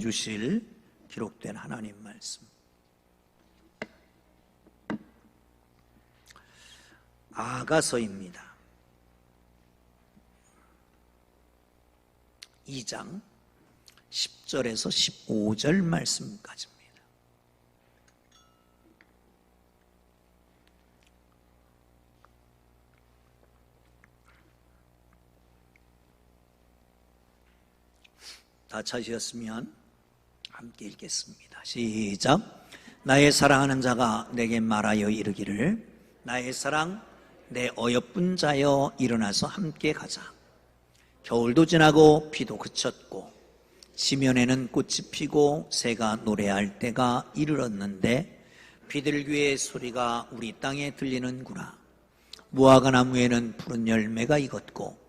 주실 기록된 하나님 말씀, 아가서입니다. 2장 10절에서 15절 말씀까지입니다. 다 찾으셨으면 함께 읽겠습니다. 시작. 나의 사랑하는 자가 내게 말하여 이르기를, 나의 사랑 내 어여쁜 자여 일어나서 함께 가자. 겨울도 지나고 비도 그쳤고 지면에는 꽃이 피고 새가 노래할 때가 이르렀는데 비둘기의 소리가 우리 땅에 들리는구나. 무화과 나무에는 푸른 열매가 익었고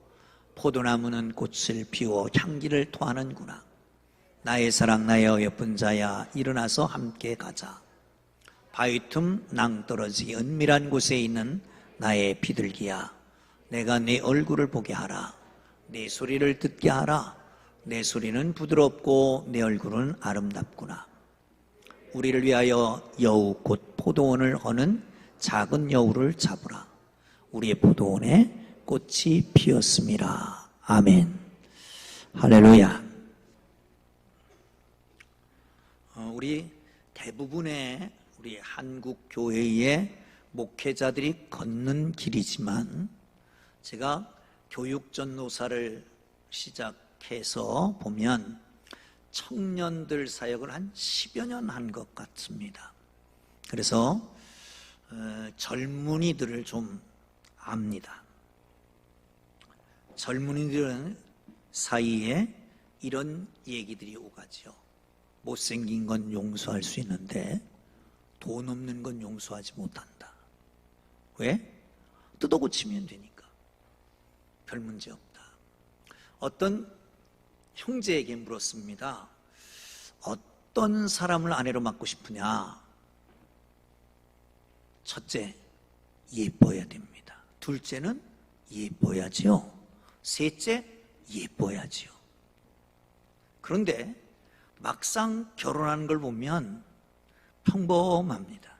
포도나무는 꽃을 피워 향기를 토하는구나. 나의 사랑 나의 어여쁜 자야 일어나서 함께 가자. 바위 틈 낭떠러지 은밀한 곳에 있는 나의 비둘기야, 내가 네 얼굴을 보게 하라. 네 소리를 듣게 하라. 내 소리는 부드럽고 내 얼굴은 아름답구나. 우리를 위하여 여우 곧 포도원을 허는 작은 여우를 잡으라. 우리의 포도원에 꽃이 피었습니다. 아멘. 할렐루야. 우리 대부분의 우리 한국 교회의 목회자들이 걷는 길이지만, 제가 교육전도사를 시작해서 보면 청년들 사역을 한 10여 년 한 것 같습니다. 그래서 젊은이들을 좀 압니다. 젊은이들 사이에 이런 얘기들이 오가죠. 못생긴 건 용서할 수 있는데 돈 없는 건 용서하지 못한다. 왜? 뜯어고치면 되니까. 별 문제 없다. 어떤 형제에게 물었습니다. 어떤 사람을 아내로 맡고 싶으냐? 첫째, 예뻐야 됩니다. 둘째는 예뻐야지요. 셋째, 예뻐야지요. 그런데 막상 결혼하는 걸 보면 평범합니다.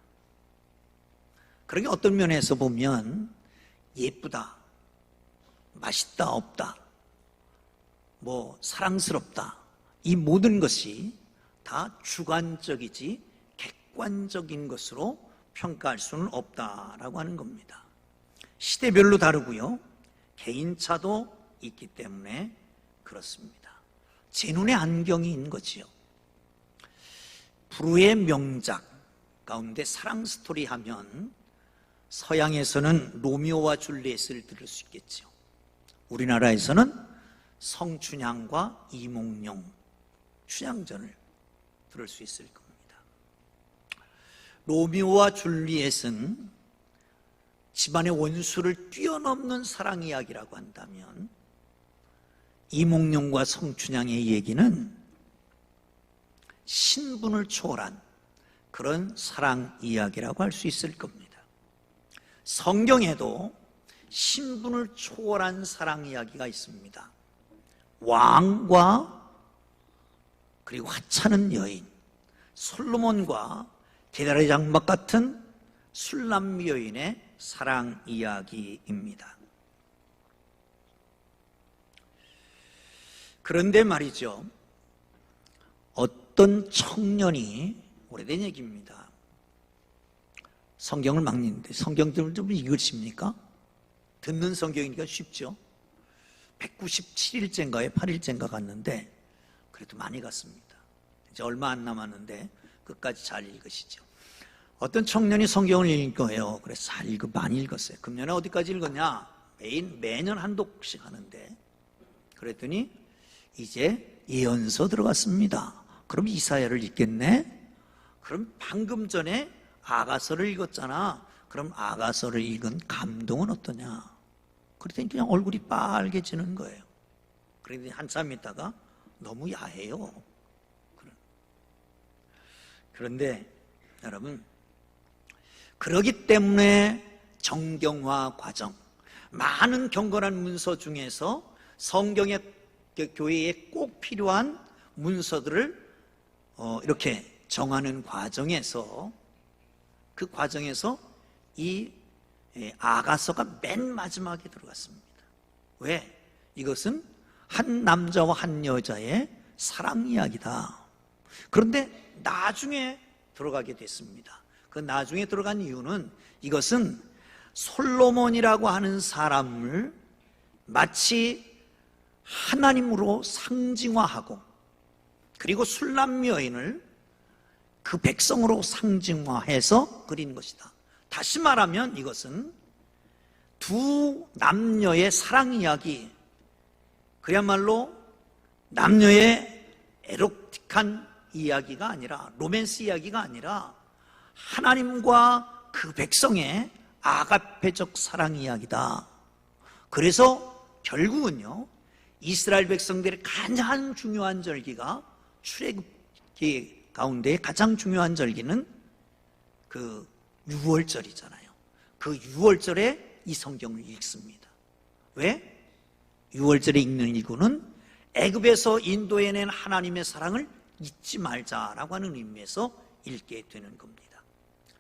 그러게 어떤 면에서 보면 예쁘다, 맛있다, 없다, 뭐 사랑스럽다, 이 모든 것이 다 주관적이지 객관적인 것으로 평가할 수는 없다라고 하는 겁니다. 시대별로 다르고요, 개인차도 있기 때문에 그렇습니다. 제 눈에 안경이 있는 거지요. 프루의 명작 가운데 사랑 스토리 하면 서양에서는 로미오와 줄리엣을 들을 수 있겠죠. 우리나라에서는 성춘향과 이몽룡 춘향전을 들을 수 있을 겁니다. 로미오와 줄리엣은 집안의 원수를 뛰어넘는 사랑 이야기라고 한다면, 이몽룡과 성춘향의 얘기는 신분을 초월한 그런 사랑 이야기라고 할 수 있을 겁니다. 성경에도 신분을 초월한 사랑 이야기가 있습니다. 왕과 그리고 하찮은 여인, 솔로몬과 게다리 장막 같은 술람미 여인의 사랑 이야기입니다. 그런데 말이죠, 어떤 청년이, 오래된 얘기입니다, 성경을 막 읽는데, 성경을 좀 읽으십니까? 듣는 성경이니까 쉽죠. 197일째인가에 8일째인가 갔는데 그래도 많이 갔습니다. 이제 얼마 안 남았는데 끝까지 잘 읽으시죠. 어떤 청년이 성경을 읽을 거예요. 그래서 잘 많이 읽었어요. 금년에 어디까지 읽었냐? 매년 한 독씩 하는데, 그랬더니 이제 예언서 들어갔습니다. 그럼 이사야를 읽겠네? 그럼 방금 전에 아가서를 읽었잖아. 그럼 아가서를 읽은 감동은 어떠냐? 그랬더니 그냥 얼굴이 빨개지는 거예요. 그런데 한참 있다가 너무 야해요. 그런데 여러분, 그러기 때문에 정경화 과정, 많은 경건한 문서 중에서 성경의 교회에 꼭 필요한 문서들을 이렇게 정하는 과정에서 그 과정에서 이 아가서가 맨 마지막에 들어갔습니다. 왜? 이것은 한 남자와 한 여자의 사랑 이야기다. 그런데 나중에 들어가게 됐습니다. 그 나중에 들어간 이유는 이것은 솔로몬이라고 하는 사람을 마치 하나님으로 상징화하고, 그리고 술람 여인을 그 백성으로 상징화해서 그린 것이다. 다시 말하면 이것은 두 남녀의 사랑 이야기, 그야말로 남녀의 에로틱한 이야기가 아니라, 로맨스 이야기가 아니라 하나님과 그 백성의 아가페적 사랑 이야기다. 그래서 결국은요, 이스라엘 백성들의 가장 중요한 절기가 출애굽기 가운데 가장 중요한 절기는 그 6월절이잖아요. 그 6월절에 이 성경을 읽습니다. 왜? 6월절에 읽는 이유는 애굽에서 인도해낸 하나님의 사랑을 잊지 말자라고 하는 의미에서 읽게 되는 겁니다.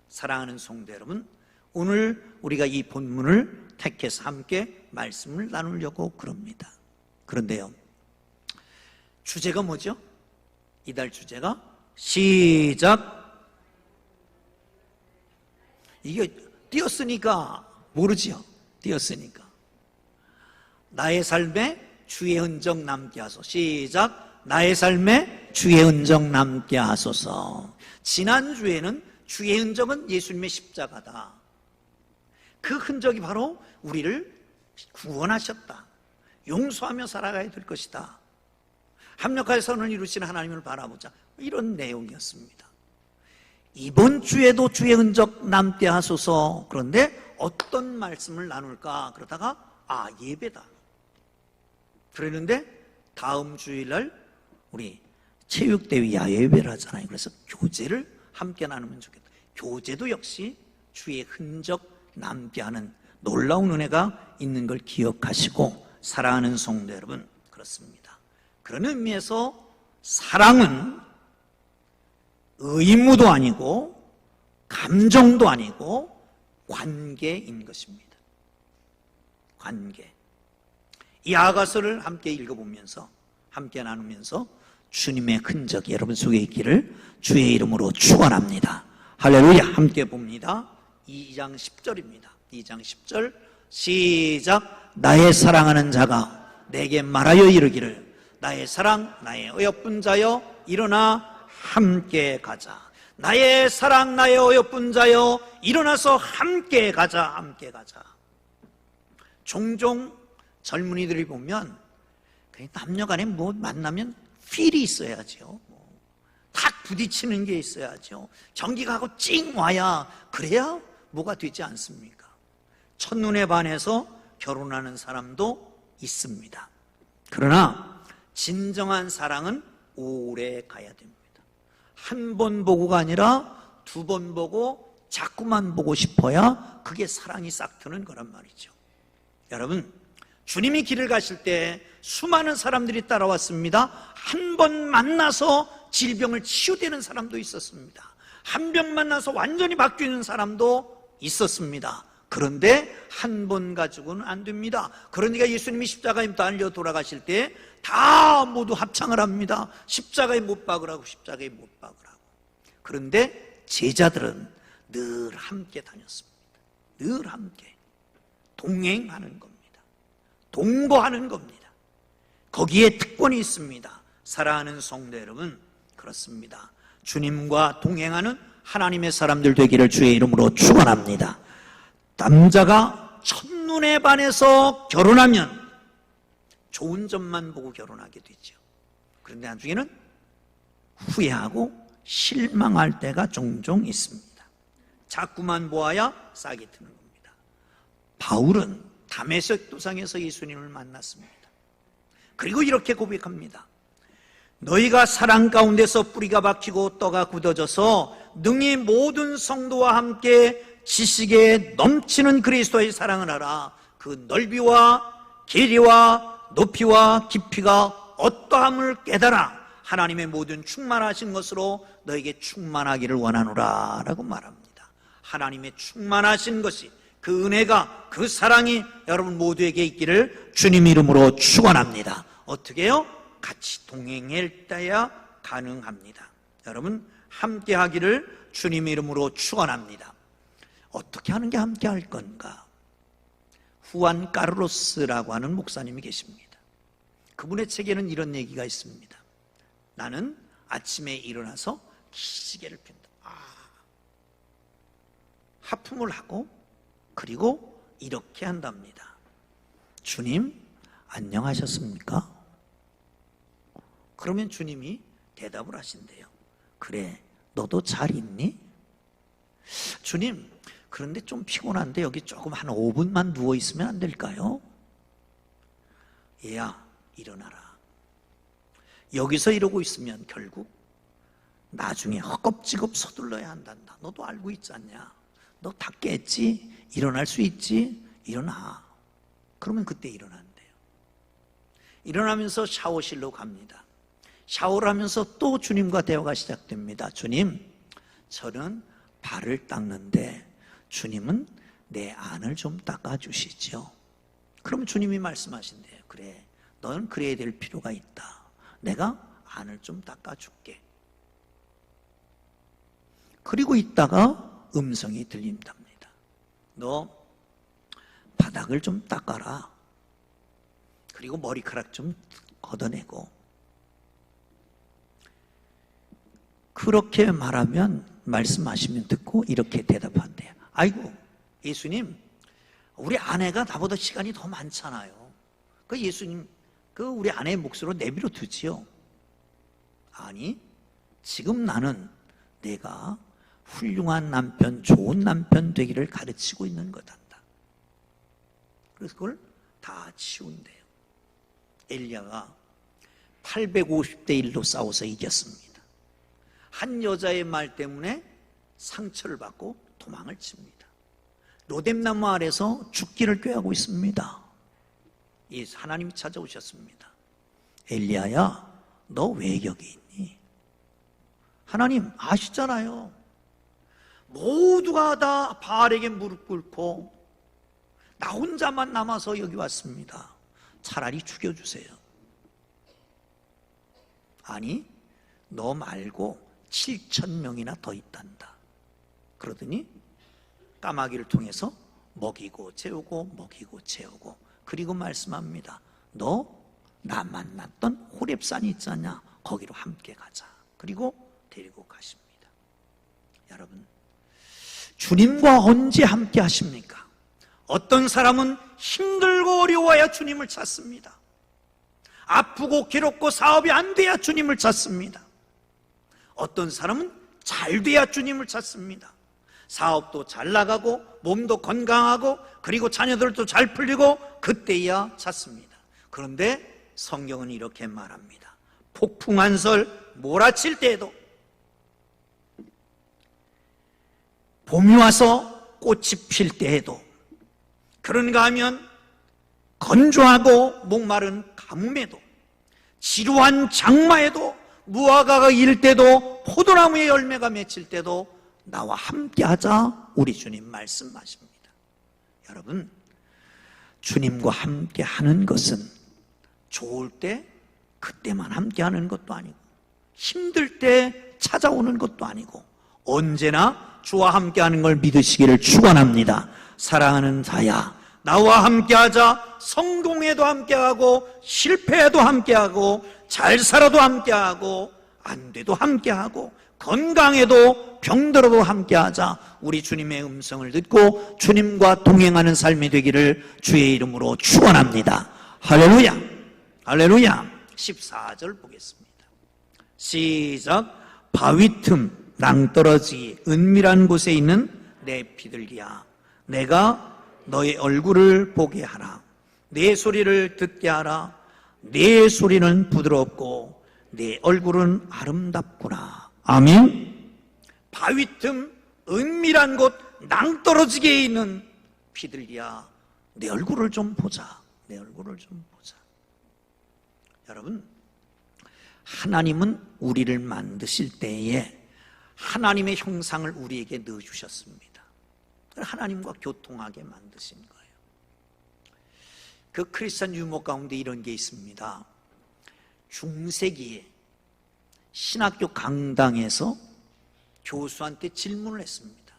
사랑하는 성도 여러분, 오늘 우리가 이 본문을 택해서 함께 말씀을 나누려고 그럽니다. 그런데요, 주제가 뭐죠? 이달 주제가 시작. 이게 띄었으니까 모르지요. 띄었으니까. 나의 삶에 주의 흔적 남게 하소서. 시작. 나의 삶에 주의 흔적 남게 하소서. 지난주에는 주의 흔적은 예수님의 십자가다. 그 흔적이 바로 우리를 구원하셨다. 용서하며 살아가야 될 것이다. 합력하여 선을 이루신 하나님을 바라보자. 이런 내용이었습니다. 이번 주에도 주의 흔적 남게 하소서. 그런데 어떤 말씀을 나눌까 그러다가 예배다. 그랬는데 다음 주일날 우리 체육대회 야외예배를 하잖아요. 그래서 교제를 함께 나누면 좋겠다. 교제도 역시 주의 흔적 남게 하는 놀라운 은혜가 있는 걸 기억하시고, 사랑하는 성도 여러분, 그렇습니다. 그런 의미에서 사랑은 의무도 아니고 감정도 아니고 관계인 것입니다. 관계. 이 아가서를 함께 읽어보면서, 함께 나누면서 주님의 흔적이 여러분 속에 있기를 주의 이름으로 축원합니다. 할렐루야. 함께 봅니다. 2장 10절입니다. 2장 10절 시작. 나의 사랑하는 자가 내게 말하여 이르기를, 나의 사랑, 나의 어여쁜 자여 일어나 함께 가자. 나의 사랑, 나의 어여쁜 자여 일어나서 함께 가자. 함께 가자. 종종 젊은이들이 보면 남녀간에 뭐 만나면 필이 있어야죠. 탁 부딪히는 게 있어야죠. 전기가 하고 찡 와야, 그래야 뭐가 되지 않습니까? 첫눈에 반해서 결혼하는 사람도 있습니다. 그러나 진정한 사랑은 오래 가야 됩니다. 한 번 보고가 아니라 두 번 보고 자꾸만 보고 싶어야 그게 사랑이 싹 트는 거란 말이죠. 여러분, 주님이 길을 가실 때 수많은 사람들이 따라왔습니다. 한 번 만나서 질병을 치유되는 사람도 있었습니다. 한 번 만나서 완전히 바뀌는 사람도 있었습니다. 그런데 한 번 가지고는 안 됩니다. 그러니까 예수님이 십자가에 달려 돌아가실 때 다 모두 합창을 합니다. 십자가에 못 박으라고, 십자가에 못 박으라고. 그런데 제자들은 늘 함께 다녔습니다. 늘 함께 동행하는 겁니다. 동거하는 겁니다. 거기에 특권이 있습니다. 사랑하는 성도 여러분, 그렇습니다. 주님과 동행하는 하나님의 사람들 되기를 주의 이름으로 축원합니다. 남자가 첫눈에 반해서 결혼하면 좋은 점만 보고 결혼하게 되죠. 그런데 나중에는 후회하고 실망할 때가 종종 있습니다. 자꾸만 보아야 싹이 트는 겁니다. 바울은 다메섹 도상에서 예수님을 만났습니다. 그리고 이렇게 고백합니다. 너희가 사랑 가운데서 뿌리가 박히고 떡가 굳어져서 능히 모든 성도와 함께 지식에 넘치는 그리스도의 사랑을 하라. 그 넓이와 길이와 높이와 깊이가 어떠함을 깨달아. 하나님의 모든 충만하신 것으로 너에게 충만하기를 원하노라 라고 말합니다. 하나님의 충만하신 것이, 그 은혜가, 그 사랑이 여러분 모두에게 있기를 주님 이름으로 축원합니다. 어떻게 해요? 같이 동행할 때야 가능합니다. 여러분 함께 하기를 주님 이름으로 축원합니다. 어떻게 하는 게 함께 할 건가? 후안 카르로스라고 하는 목사님이 계십니다. 그분의 책에는 이런 얘기가 있습니다. 나는 아침에 일어나서 시계를 핀다. 하품을 하고 그리고 이렇게 한답니다. 주님 안녕하셨습니까? 그러면 주님이 대답을 하신대요. 그래, 너도 잘 있니? 주님, 그런데 좀 피곤한데 여기 조금 한 5분만 누워있으면 안 될까요? 얘야, 일어나라. 여기서 이러고 있으면 결국 나중에 허겁지겁 서둘러야 한단다. 너도 알고 있지 않냐? 너 다 깼지? 일어날 수 있지? 일어나. 그러면 그때 일어난대요. 일어나면서 샤워실로 갑니다. 샤워를 하면서 또 주님과 대화가 시작됩니다. 주님, 저는 발을 닦는데 주님은 내 안을 좀 닦아주시죠. 그럼 주님이 말씀하신대요. 그래, 너는 그래야 될 필요가 있다. 내가 안을 좀 닦아줄게. 그리고 있다가 음성이 들린답니다. 너 바닥을 좀 닦아라. 그리고 머리카락 좀 걷어내고. 그렇게 말하면, 말씀하시면 듣고 이렇게 대답한대요. 아이고, 예수님, 우리 아내가 나보다 시간이 더 많잖아요. 그 예수님, 그 우리 아내의 몫으로 내버려 두지요. 아니, 지금 나는 내가 훌륭한 남편, 좋은 남편 되기를 가르치고 있는 거단다. 그래서 그걸 다 치운대요. 엘리야가 850대 1로 싸워서 이겼습니다. 한 여자의 말 때문에 상처를 받고 도망을 칩니다. 로뎀나무 아래서 죽기를 꾀하고 있습니다. 이 하나님이 찾아오셨습니다. 엘리야야, 너 왜 여기 있니? 하나님 아시잖아요. 모두가 다 바알에게 무릎 꿇고 나 혼자만 남아서 여기 왔습니다. 차라리 죽여주세요. 아니, 너 말고 7,000명이나 더 있단다. 그러더니 까마귀를 통해서 먹이고 재우고 먹이고 재우고, 그리고 말씀합니다. 너 나 만났던 호렙산이 있지 않냐? 거기로 함께 가자. 그리고 데리고 가십니다. 여러분, 주님과 언제 함께 하십니까? 어떤 사람은 힘들고 어려워야 주님을 찾습니다. 아프고 괴롭고 사업이 안 돼야 주님을 찾습니다. 어떤 사람은 잘 돼야 주님을 찾습니다. 사업도 잘 나가고 몸도 건강하고 그리고 자녀들도 잘 풀리고 그때야 찾습니다. 그런데 성경은 이렇게 말합니다. 폭풍한설 몰아칠 때에도, 봄이 와서 꽃이 필 때에도, 그런가 하면 건조하고 목마른 가뭄에도, 지루한 장마에도, 무화과가 일 때도, 포도나무의 열매가 맺힐 때도 나와 함께 하자, 우리 주님 말씀하십니다. 여러분, 주님과 함께 하는 것은 좋을 때 그때만 함께 하는 것도 아니고, 힘들 때 찾아오는 것도 아니고, 언제나 주와 함께 하는 걸 믿으시기를 축원합니다. 사랑하는 자야, 나와 함께 하자. 성공해도 함께 하고 실패해도 함께 하고 잘 살아도 함께 하고 안 돼도 함께 하고 건강해도 병들어도 함께 하자. 우리 주님의 음성을 듣고 주님과 동행하는 삶이 되기를 주의 이름으로 축원합니다. 할렐루야. 할렐루야. 14절 보겠습니다. 시작. 바위 틈 낭떠러지 은밀한 곳에 있는 내 비둘기야, 내가 너의 얼굴을 보게 하라. 내 소리를 듣게 하라. 내 소리는 부드럽고 내 얼굴은 아름답구나. 아멘. 바위 틈 은밀한 곳 낭떠러지게 있는 비둘기야, 내 얼굴을 좀 보자. 내 얼굴을 좀 보자. 여러분, 하나님은 우리를 만드실 때에 하나님의 형상을 우리에게 넣어주셨습니다. 하나님과 교통하게 만드신 거예요. 그 크리스천 유머 가운데 이런 게 있습니다. 중세기에 신학교 강당에서 교수한테 질문을 했습니다.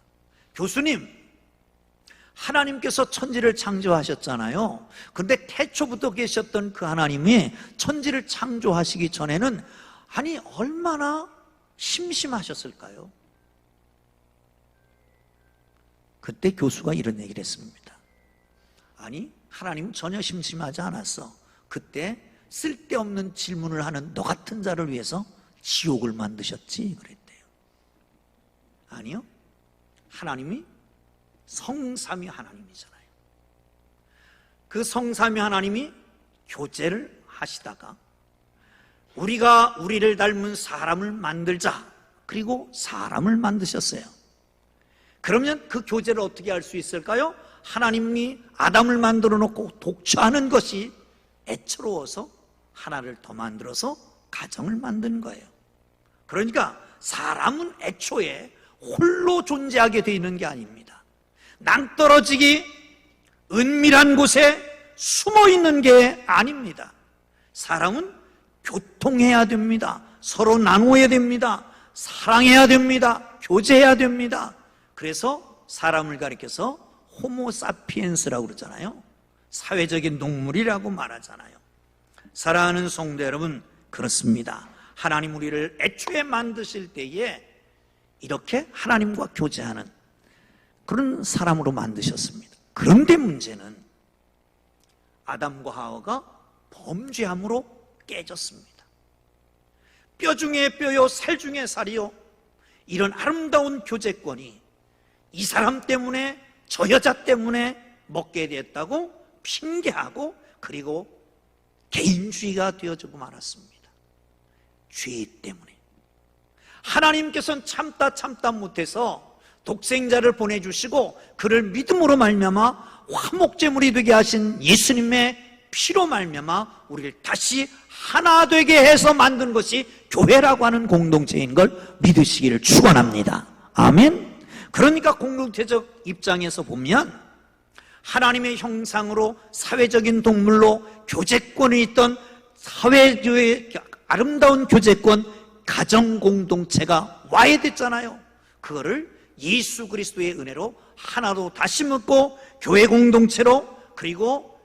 교수님, 하나님께서 천지를 창조하셨잖아요. 그런데 태초부터 계셨던 그 하나님이 천지를 창조하시기 전에는 아니 얼마나 심심하셨을까요? 그때 교수가 이런 얘기를 했습니다. 아니, 하나님은 전혀 심심하지 않았어. 그때 쓸데없는 질문을 하는 너 같은 자를 위해서 지옥을 만드셨지 그랬대요. 아니요, 하나님이 성삼위 하나님이잖아요. 그 성삼위 하나님이 교제를 하시다가 우리가 우리를 닮은 사람을 만들자, 그리고 사람을 만드셨어요. 그러면 그 교제를 어떻게 할 수 있을까요? 하나님이 아담을 만들어 놓고 독처하는 것이 애처로워서 하나를 더 만들어서 가정을 만든 거예요. 그러니까 사람은 애초에 홀로 존재하게 되어 있는 게 아닙니다. 낭떠러지기 은밀한 곳에 숨어 있는 게 아닙니다. 사람은 교통해야 됩니다. 서로 나누어야 됩니다. 사랑해야 됩니다. 교제해야 됩니다. 그래서 사람을 가리켜서 호모사피엔스라고 그러잖아요. 사회적인 동물이라고 말하잖아요. 사랑하는 성도 여러분, 그렇습니다. 하나님 우리를 애초에 만드실 때에 이렇게 하나님과 교제하는 그런 사람으로 만드셨습니다. 그런데 문제는 아담과 하와가 범죄함으로 깨졌습니다. 뼈 중에 뼈요 살 중에 살이요, 이런 아름다운 교제권이 이 사람 때문에, 저 여자 때문에 먹게 됐다고 핑계하고, 그리고 개인주의가 되어지고 말았습니다. 죄 때문에. 하나님께서는 참다 못해서 독생자를 보내주시고 그를 믿음으로 말미암아 화목제물이 되게 하신 예수님의 피로 말미암아 우리를 다시 하나 되게 해서 만든 것이 교회라고 하는 공동체인 걸 믿으시기를 축원합니다. 아멘. 그러니까 공동체적 입장에서 보면 하나님의 형상으로 사회적인 동물로 교제권이 있던 사회주의 아름다운 교제권 가정 공동체가 와야 됐잖아요. 그거를 예수 그리스도의 은혜로 하나로 다시 묶고 교회 공동체로, 그리고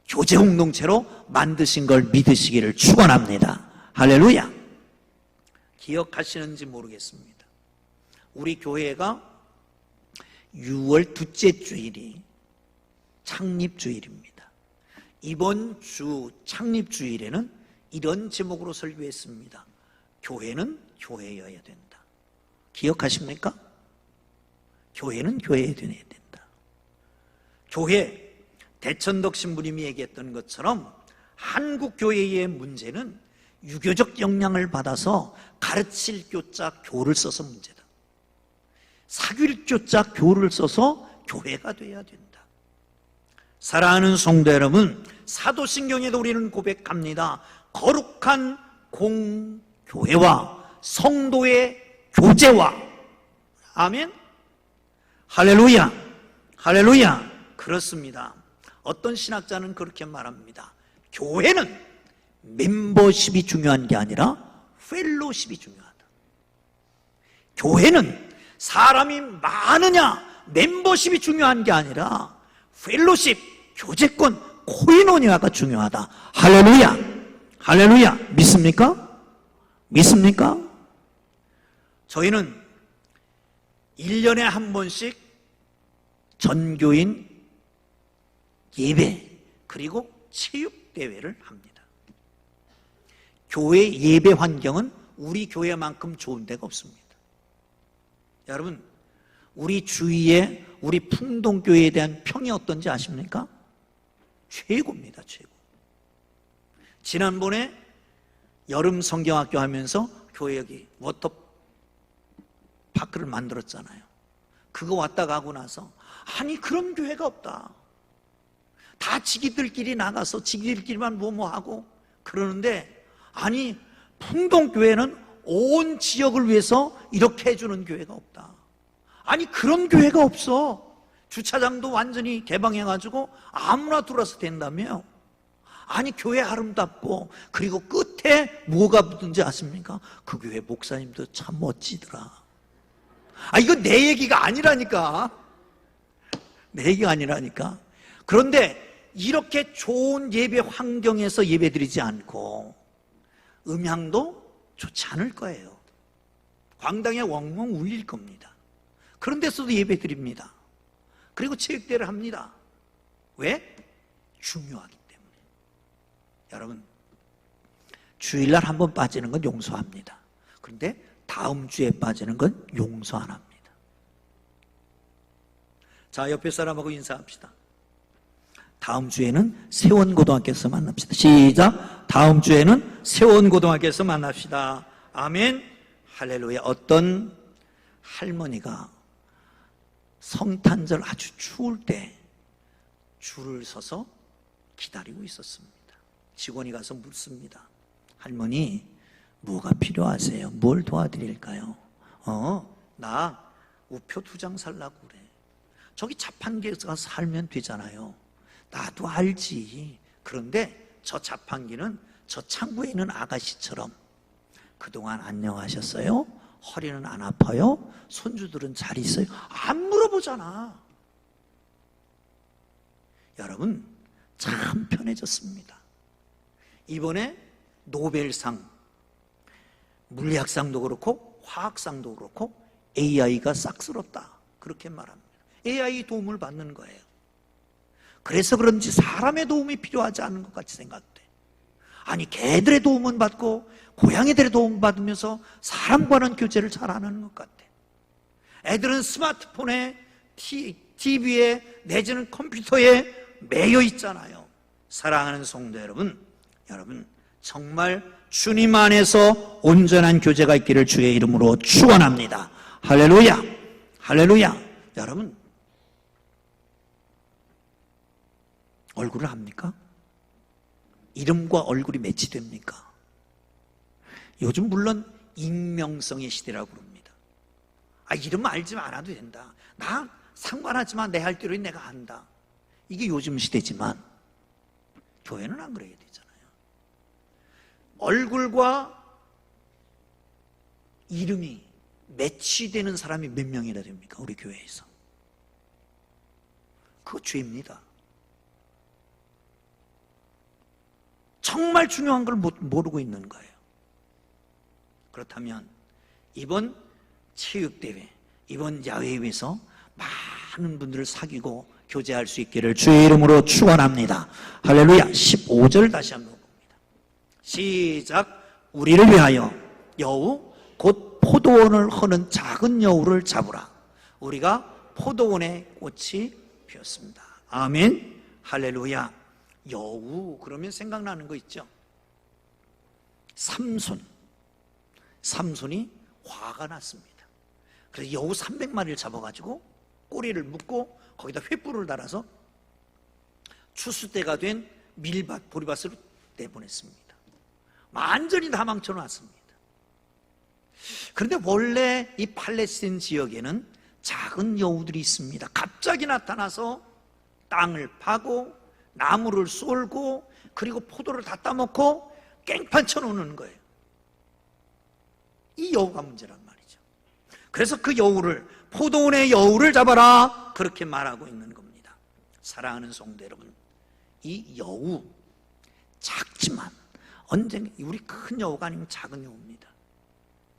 교제 공동체로 만드신 걸 믿으시기를 축원합니다. 할렐루야. 기억하시는지 모르겠습니다. 우리 교회가 6월 둘째 주일이 창립주일입니다. 이번 주 창립주일에는 이런 제목으로 설교했습니다. 교회는 교회여야 된다. 기억하십니까? 교회는 교회여야 된다. 교회, 대천덕 신부님이 얘기했던 것처럼 한국 교회의 문제는 유교적 영향을 받아서 가르칠 교자 교를 써서 문제다. 사귈 교자 교를 써서 교회가 돼야 된다. 사랑하는 성도 여러분, 사도신경에도 우리는 고백합니다. 거룩한 공교회와 성도의 교제와, 아멘. 할렐루야, 할렐루야. 그렇습니다. 어떤 신학자는 그렇게 말합니다. 교회는 멤버십이 중요한 게 아니라 펠로십이 중요하다. 교회는 사람이 많으냐 멤버십이 중요한 게 아니라 펠로십, 교제권, 코이노니아가 중요하다. 할렐루야, 할렐루야. 믿습니까? 믿습니까? 저희는 1년에 한 번씩 전교인 예배, 그리고 체육대회를 합니다. 교회 예배 환경은 우리 교회만큼 좋은 데가 없습니다. 여러분, 우리 주위에 우리 풍동교회에 대한 평이 어떤지 아십니까? 최고입니다. 최고. 지난번에 여름 성경학교 하면서 교회 여기 워터파크를 만들었잖아요. 그거 왔다 가고 나서 아니 그런 교회가 없다. 다 지기들끼리 나가서 지기들끼리만 뭐하고 그러는데, 아니 풍동교회는 온 지역을 위해서 이렇게 해주는 교회가 없다. 아니 그런 교회가 없어. 주차장도 완전히 개방해가지고 아무나 들어와서 된다며. 아니 교회 아름답고 그리고 끝에 뭐가 붙은지 아십니까? 그 교회 목사님도 참 멋지더라. 아 이거 내 얘기가 아니라니까. 내 얘기가 아니라니까. 그런데 이렇게 좋은 예배 환경에서 예배드리지 않고 음향도 좋지 않을 거예요. 광당에 웡웡 울릴 겁니다. 그런 데서도 예배드립니다. 그리고 체육대회를 합니다. 왜? 중요하기 때문에. 여러분 주일날 한번 빠지는 건 용서합니다. 그런데 다음 주에 빠지는 건 용서 안 합니다. 자, 옆에 사람하고 인사합시다. 다음 주에는 세원고등학교에서 만납시다. 시작. 다음 주에는 세원고등학교에서 만납시다. 아멘. 할렐루야. 어떤 할머니가 성탄절 아주 추울 때 줄을 서서 기다리고 있었습니다. 직원이 가서 묻습니다. 할머니 뭐가 필요하세요? 뭘 도와드릴까요? 나 우표 2장 살라고 그래. 저기 자판기에서 가서 살면 되잖아요. 나도 알지. 그런데 저 자판기는 저 창구에 있는 아가씨처럼 그동안 안녕하셨어요? 허리는 안 아파요? 손주들은 잘 있어요? 안 물어보잖아. 여러분 참 편해졌습니다. 이번에 노벨상, 물리학상도 그렇고 화학상도 그렇고 AI가 싹쓸었다 그렇게 말합니다. AI 도움을 받는 거예요. 그래서 그런지 사람의 도움이 필요하지 않은 것 같이 생각돼. 아니 개들의 도움은 받고 고양이들의 도움 받으면서 사람과는 교제를 잘하는 것 같아. 애들은 스마트폰에 TV에 내지는 컴퓨터에 매여 있잖아요. 사랑하는 성도 여러분, 정말 주님 안에서 온전한 교제가 있기를 주의 이름으로 축원합니다. 할렐루야. 할렐루야. 여러분 얼굴을 압니까? 이름과 얼굴이 매치됩니까? 요즘 물론 익명성의 시대라고 그럽니다. 이름 알지 않아도 된다. 나 상관하지만 내 할 대로 내가 한다. 이게 요즘 시대지만 교회는 안 그래야 되잖아요. 얼굴과 이름이 매치되는 사람이 몇 명이나 됩니까? 우리 교회에서. 그거 죄입니다. 정말 중요한 걸 모르고 있는 거예요. 그렇다면 이번 체육대회, 이번 야외에서 많은 분들을 사귀고 교제할 수 있기를 주의 이름으로 축원합니다. 할렐루야. 15절 다시 한번 봅니다. 시작. 우리를 위하여 여우 곧 포도원을 허는 작은 여우를 잡으라. 우리가 포도원에 꽃이 피었습니다. 아멘. 할렐루야. 여우 그러면 생각나는 거 있죠? 삼손이 화가 났습니다. 그래서 여우 300마리를 잡아가지고 꼬리를 묶고 거기다 횃불을 달아서 추수 때가 된 밀밭, 보리밭으로 내보냈습니다. 완전히 다 망쳐놨습니다. 그런데 원래 이 팔레스틴 지역에는 작은 여우들이 있습니다. 갑자기 나타나서 땅을 파고 나무를 쏠고 그리고 포도를 다 따먹고 깽판 쳐놓는 거예요. 이 여우가 문제란 말이죠. 그래서 그 여우를, 포도원의 여우를 잡아라 그렇게 말하고 있는 겁니다. 사랑하는 성도 여러분, 이 여우 작지만 언젠가 우리 큰 여우가 아니면 작은 여우입니다.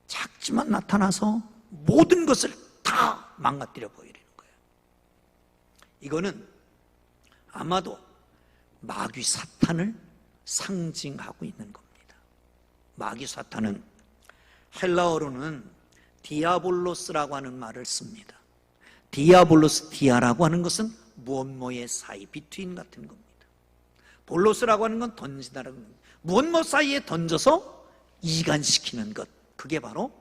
작지만 나타나서 모든 것을 다 망가뜨려 버리는 거예요. 이거는 아마도 마귀 사탄을 상징하고 있는 겁니다. 마귀 사탄은 헬라어로는 디아볼로스라고 하는 말을 씁니다. 디아볼로스, 디아라고 하는 것은 무엇뭐의 사이, 비트윈 같은 겁니다. 볼로스라고 하는 건 던지다라는 겁니다. 무엇뭐 사이에 던져서 이간시키는 것, 그게 바로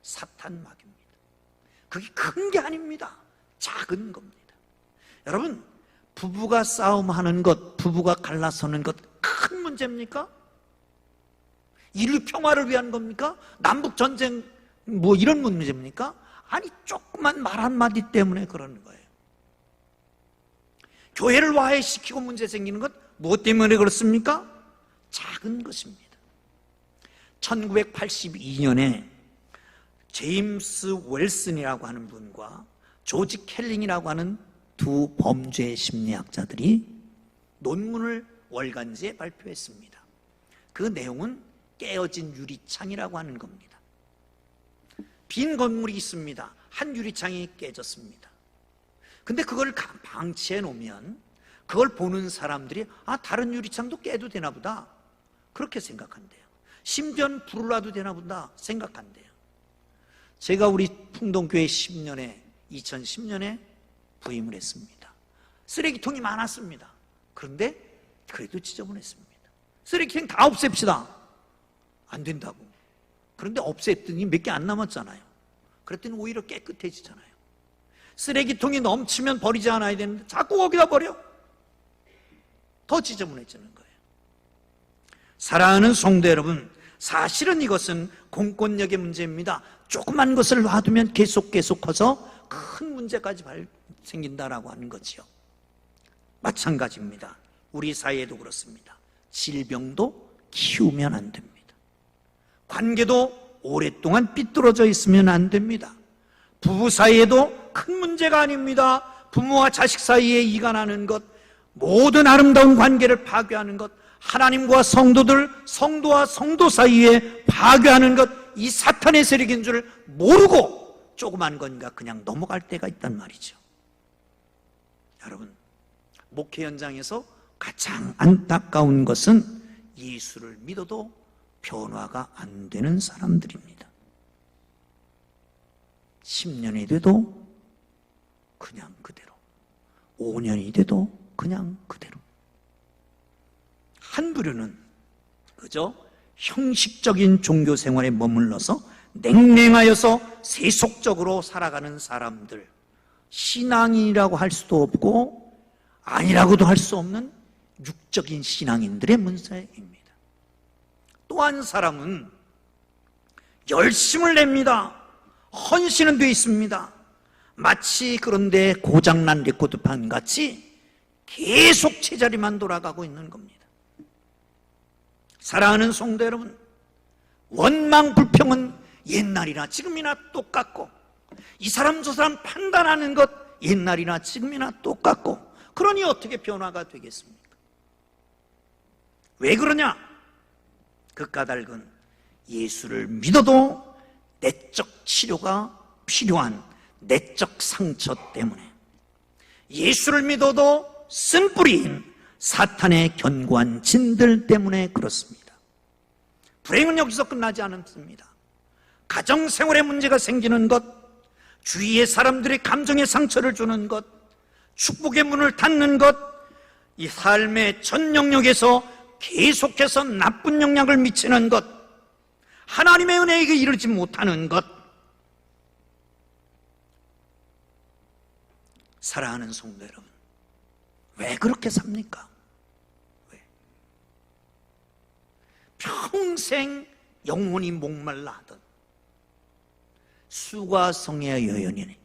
사탄 마귀입니다. 그게 큰 게 아닙니다. 작은 겁니다. 여러분, 부부가 싸움하는 것, 부부가 갈라서는 것 큰 문제입니까? 인류 평화를 위한 겁니까? 남북 전쟁 뭐 이런 문제입니까? 아니, 조그만 말 한마디 때문에 그러는 거예요. 교회를 와해시키고 문제 생기는 것 무엇 때문에 그렇습니까? 작은 것입니다. 1982년에 제임스 웰슨이라고 하는 분과 조지 켈링이라고 하는 두 범죄 심리학자들이 논문을 월간지에 발표했습니다. 그 내용은 깨어진 유리창이라고 하는 겁니다. 빈 건물이 있습니다. 한 유리창이 깨졌습니다. 근데 그걸 방치해 놓으면 그걸 보는 사람들이 다른 유리창도 깨도 되나 보다 그렇게 생각한대요. 심지어는 불을 놔도 되나 보다 생각한대요. 제가 우리 풍동교회 2010년에 부임을 했습니다. 쓰레기통이 많았습니다. 그런데 그래도 지저분했습니다. 쓰레기통 다 없앱시다. 안 된다고. 그런데 없앴더니 몇 개 안 남았잖아요. 그랬더니 오히려 깨끗해지잖아요. 쓰레기통이 넘치면 버리지 않아야 되는데 자꾸 거기다 버려. 더 지저분해지는 거예요. 사랑하는 성도 여러분, 사실은 이것은 공권력의 문제입니다. 조그만 것을 놔두면 계속 커서 큰 문제까지 생긴다라고 하는 거지요. 마찬가지입니다. 우리 사회에도 그렇습니다. 질병도 키우면 안 됩니다. 관계도 오랫동안 삐뚤어져 있으면 안 됩니다. 부부 사이에도 큰 문제가 아닙니다. 부모와 자식 사이에 이가 나는 것, 모든 아름다운 관계를 파괴하는 것, 하나님과 성도와 성도 사이에 파괴하는 것, 이 사탄의 세력인 줄 모르고 조그만 건가 그냥 넘어갈 때가 있단 말이죠. 여러분, 목회 현장에서 가장 안타까운 것은 예수를 믿어도 변화가 안 되는 사람들입니다. 10년이 돼도 그냥 그대로, 5년이 돼도 그냥 그대로. 한 부류는 그저 형식적인 종교 생활에 머물러서 냉랭하여서 세속적으로 살아가는 사람들, 신앙인이라고 할 수도 없고 아니라고도 할 수 없는 육적인 신앙인들의 문제입니다. 또 한 사람은 열심을 냅니다. 헌신은 돼 있습니다. 마치 그런데 고장난 레코드판 같이 계속 제자리만 돌아가고 있는 겁니다. 사랑하는 성도 여러분, 원망 불평은 옛날이나 지금이나 똑같고, 이 사람 저 사람 판단하는 것 옛날이나 지금이나 똑같고, 그러니 어떻게 변화가 되겠습니까? 왜 그러냐? 그 까닭은 예수를 믿어도 내적 치료가 필요한 내적 상처 때문에, 예수를 믿어도 쓴뿌리인 사탄의 견고한 진들 때문에 그렇습니다. 불행은 여기서 끝나지 않습니다. 가정생활에 문제가 생기는 것, 주위의 사람들의 감정에 상처를 주는 것, 축복의 문을 닫는 것, 이 삶의 전 영역에서 계속해서 나쁜 영향을 미치는 것, 하나님의 은혜에 이르지 못하는 것. 사랑하는 성도 여러분, 왜 그렇게 삽니까? 왜? 평생 영혼이 목말라 하던 수가성의 여인이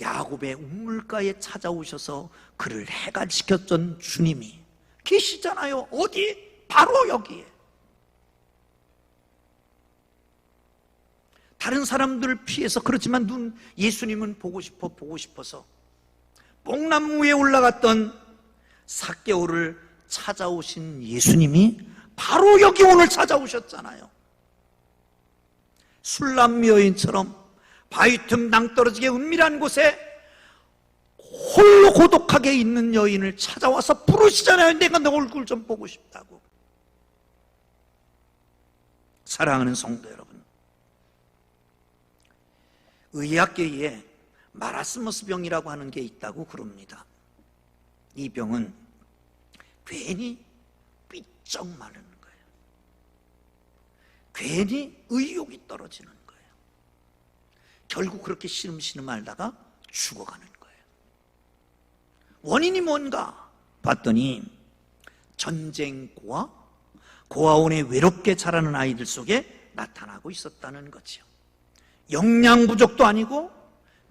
야곱의 우물가에 찾아오셔서 그를 해갈시켰던 주님이 계시잖아요. 어디? 바로 여기에. 다른 사람들을 피해서 그렇지만 예수님은 보고 싶어서 뽕나무 위에 올라갔던 삭개오를 찾아오신 예수님이 바로 여기 오늘 찾아오셨잖아요. 술람 여인처럼 바위 틈 낭떠러지게 은밀한 곳에 홀로 고독하게 있는 여인을 찾아와서 부르시잖아요. 내가 너 얼굴 좀 보고 싶다고. 사랑하는 성도 여러분, 의학계에 마라스머스 병이라고 하는 게 있다고 그럽니다. 이 병은 괜히 삐쩍 마르는 거예요. 괜히 의욕이 떨어지는 거예요. 결국 그렇게 시름시름 앓다가 죽어가는 거예요. 원인이 뭔가 봤더니 전쟁과 고아원에 외롭게 자라는 아이들 속에 나타나고 있었다는 거죠. 영양 부족도 아니고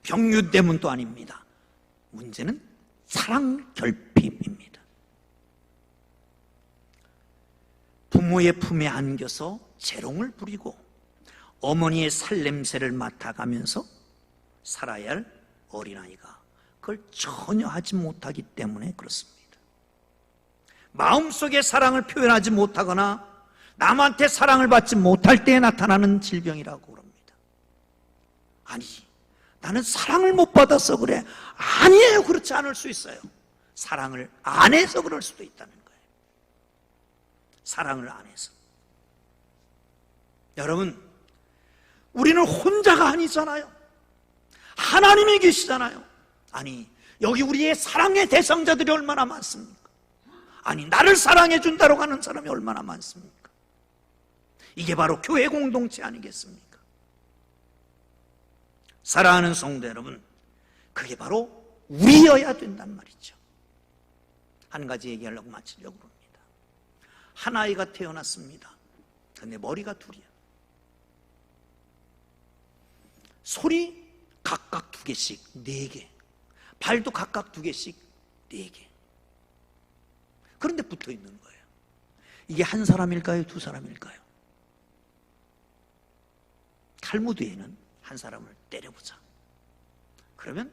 병유 때문도 아닙니다. 문제는 사랑 결핍입니다. 부모의 품에 안겨서 재롱을 부리고 어머니의 살냄새를 맡아가면서 살아야 할 어린아이가 그걸 전혀 하지 못하기 때문에 그렇습니다. 마음속에 사랑을 표현하지 못하거나 남한테 사랑을 받지 못할 때에 나타나는 질병이라고 그럽니다. 아니, 나는 사랑을 못 받아서 그래. 아니에요. 그렇지 않을 수 있어요. 사랑을 안 해서 그럴 수도 있다는 거예요. 사랑을 안 해서. 여러분, 우리는 혼자가 아니잖아요. 하나님이 계시잖아요. 아니, 여기 우리의 사랑의 대상자들이 얼마나 많습니까? 아니, 나를 사랑해 준다고 하는 사람이 얼마나 많습니까? 이게 바로 교회 공동체 아니겠습니까? 사랑하는 성도 여러분, 그게 바로 우리여야 된단 말이죠. 한 가지 얘기하려고 마치려고 합니다. 한 아이가 태어났습니다. 근데 머리가 둘이야. 손이 각각 2개씩 4개, 발도 각각 2개씩 4개. 그런데 붙어 있는 거예요. 이게 한 사람일까요? 2 사람일까요? 탈무드에는 한 사람을 때려보자. 그러면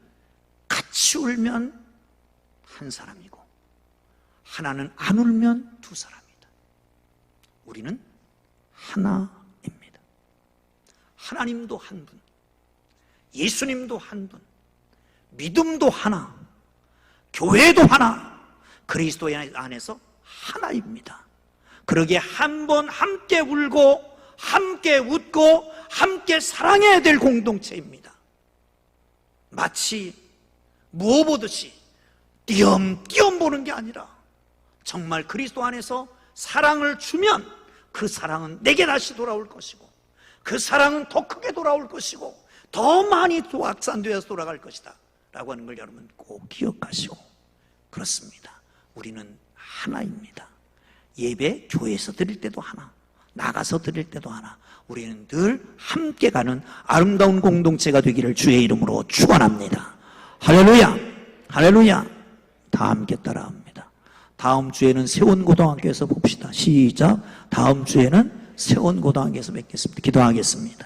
같이 울면 한 사람이고 하나는 안 울면 2 사람이다. 우리는 하나입니다. 하나님도 한 분, 예수님도 한 분, 믿음도 하나, 교회도 하나, 그리스도 안에서 하나입니다. 그러기에 한 번 함께 울고 함께 웃고 함께 사랑해야 될 공동체입니다. 마치 무어 보듯이 띄엄띄엄 보는 게 아니라 정말 그리스도 안에서 사랑을 주면 그 사랑은 내게 다시 돌아올 것이고 그 사랑은 더 크게 돌아올 것이고 더 많이 또 확산되어서 돌아갈 것이다 라고 하는 걸 여러분 꼭 기억하시고, 그렇습니다. 우리는 하나입니다. 예배 교회에서 드릴 때도 하나, 나가서 드릴 때도 하나, 우리는 늘 함께 가는 아름다운 공동체가 되기를 주의 이름으로 축원합니다. 할렐루야, 할렐루야. 다 함께 따라합니다. 다음 주에는 세원고등학교에서 봅시다. 시작. 다음 주에는 세원고등학교에서 뵙겠습니다. 기도하겠습니다.